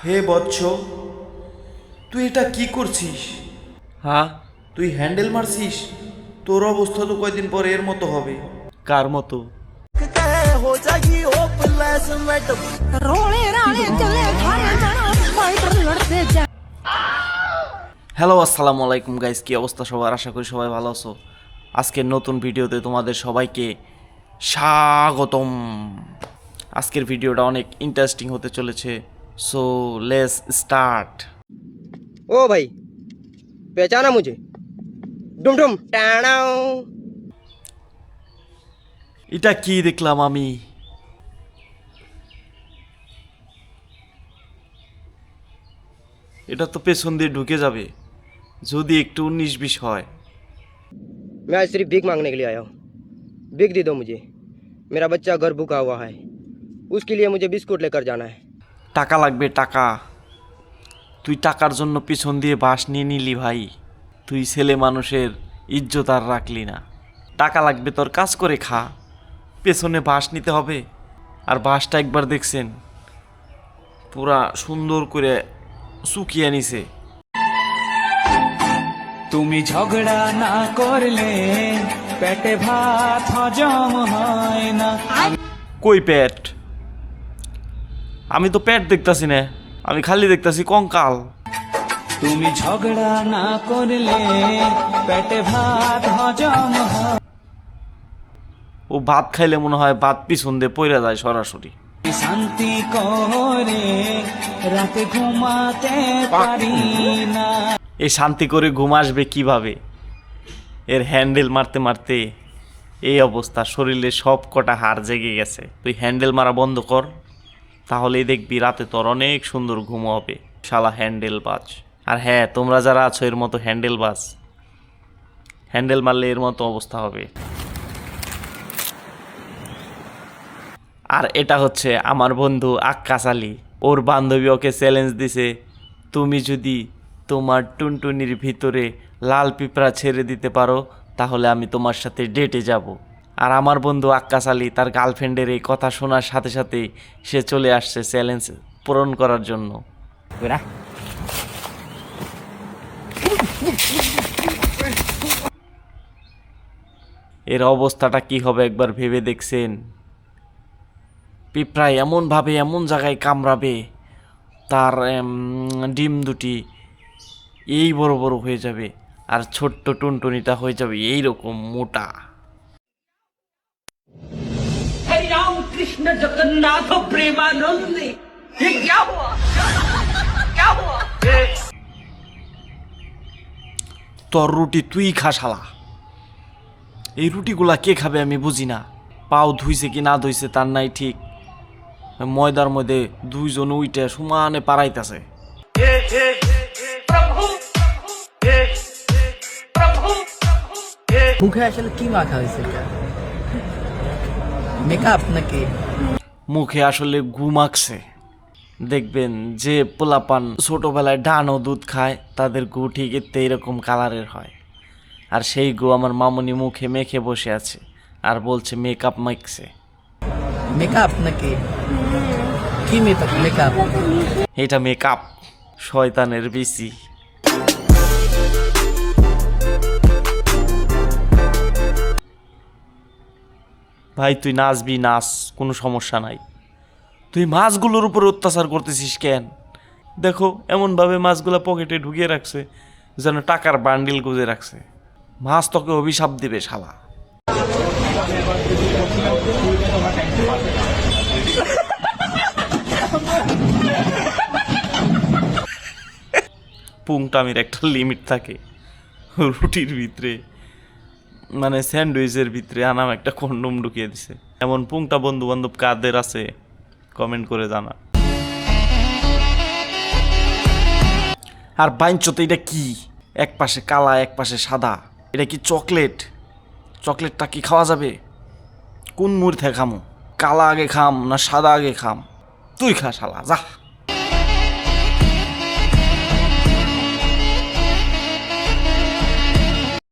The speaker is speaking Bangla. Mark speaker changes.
Speaker 1: হে বৎস, তুই এটা কি করছিস?
Speaker 2: হ্যাঁ,
Speaker 1: তুই হ্যান্ডেল মারছিস? তোর অবস্থা তো কয়দিন পরে এর মতো হবে।
Speaker 2: কার মতো? হ্যালো, আসসালামু আলাইকুম গাইস, কি অবস্থা সবার? আশা করি সবাই ভালো আছো। আজকের নতুন ভিডিওতে তোমাদের সবাইকে স্বাগতম। আজকের ভিডিওটা অনেক ইন্টারেস্টিং হতে চলেছে, সো লেটস স্টার্ট।
Speaker 3: ओ भाई पहचाना मुझे? डुम डुम टाणाओ।
Speaker 2: এটা কি দেখলাম আমি? এটা তো পেছন দিয়ে ঢুকে যাবে যদি একটু 19-20 হয়।
Speaker 3: मैं आज सिर्फ भीख मांगने के लिए आया हूँ। भीख दे दो मुझे, मेरा बच्चा घर भूखा हुआ है, उसके लिए मुझे बिस्कुट लेकर जाना है।
Speaker 2: টাকা লাগবে, টাকা। তুই টাকার জন্য পিছন দিয়ে বাস নিয়ে নিলি ভাই। তুই ছেলে মানুষের ইজ্জত আর রাখলি না। টাকা লাগবে তোর, কাজ করে খা। পেছনে বাস নিতে হবে। আর বাসটা একবার দেখছেন পুরা সুন্দর করে শুকিয়ে নিছে।
Speaker 4: তুমি ঝগড়া না করলে পেটে ভাত হজম হয় না।
Speaker 2: কই পেট? আমি তো পেট দেখতাছি না, আমি খালি দেখতাছি কঙ্কাল।
Speaker 4: তুমি ঝগড়া না করলে পেটে ভাত হজম হয়।
Speaker 2: ও ভাত খাইলে মনে হয় ভাত পিছন দিয়ে পইরা যায় সরাসরি।
Speaker 4: শান্তি করে রাতে ঘুমাতে পারি না।
Speaker 2: এই শান্তি করে ঘুম আসবে কিভাবে? এর হ্যান্ডেল মারতে মারতে এই অবস্থা, শরীরে সব কটা হাড় জেগে গেছে। তুই হ্যান্ডেল মারা বন্ধ কর, তাহলেই দেখবি রাতে তোর অনেক সুন্দর ঘুম হবে। শালা হ্যান্ডেল বাজ। আর হ্যাঁ, তোমরা যারা আছো এর মতো হ্যান্ডেল বাজ, হ্যান্ডেল মারলে এর মতো অবস্থা হবে। আর এটা হচ্ছে আমার বন্ধু আক্কাস আলী। ওর বান্ধবী ওকে চ্যালেঞ্জ দিছে, তুমি যদি তোমার টুনটুনির ভিতরে লাল পিঁপড়া ছেড়ে দিতে পারো তাহলে আমি তোমার সাথে ডেটে যাব। আর আমার বন্ধু আক্কাস আলী তার গার্লফ্রেন্ডের এই কথা শোনার সাথে সাথেই সে চলে আসছে চ্যালেঞ্জ পূরণ করার জন্য। এর অবস্থাটা কি হবে একবার ভেবে দেখছেন? পিঁপড়া এমনভাবে এমন জায়গায় কামড়াবে, তার ডিম দুটি এই বড় বড় হয়ে যাবে, আর ছোট্ট টুনটুনিটা হয়ে যাবে এই রকম মোটা।
Speaker 5: हे राम कृष्ण जगन्नाथ प्रेमानंद, ये क्या हुआ? क्या हुआ?
Speaker 2: তোর রুটি তুই খা শালা। এই রুটিগুলা কে খাবে আমি বুঝি না। পাও ধুইছে কি না ধুইছে তার নাই ঠিক। ময়দার মধ্যে দুইজন উইটে সমানে পারাইতেছে।
Speaker 6: মুখে আসলে কি মাখা হয়েছে? মেকআপ নাকি?
Speaker 2: মুখে আসলে গু মাখছে। দেখবেন যে পোলাপান ছোটবেলায় ডান ও দুধ খায় তাদের গু ঠিক এইরকম কালারের হয়। আর সেই গু আমার মামুনি মুখে মেখে বসে আছে আর বলছে মেকআপ মাখছে।
Speaker 6: মেকআপ নাকি? কি মেকআপ?
Speaker 2: এটা মেকআপ, শয়তানের বিসি। ভাই তুই নাচবি নাচ, কোনো সমস্যা নাই। তুই মাছগুলোর উপর অত্যাচার করতেছিস কেন? দেখো এমনভাবে মাছগুলো পকেটে ঢুকিয়ে রাখছে যেন টাকার বান্ডিল গুজে রাখছে। মাছ তোকে অভিশাপ দিবে শালা। পুংটামির একটা লিমিট থাকে। রুটির ভিতরে মানে স্যান্ডউইচের ভিতরে আনাম একটা কন্ডম ঢুকিয়ে দিছে। এমন পুংটা বন্ধু বান্ধব কাদের আছে কমেন্ট করে জানা। আর বাইঞ্চতে এটা কি? এক পাশে কালা এক পাশে সাদা, এটা কি চকলেট? চকলেটটা কি খাওয়া যাবে? কোন মুহূর্তে খামো? কালা আগে খাম না সাদা আগে খাম? তুই খা শালা, যা।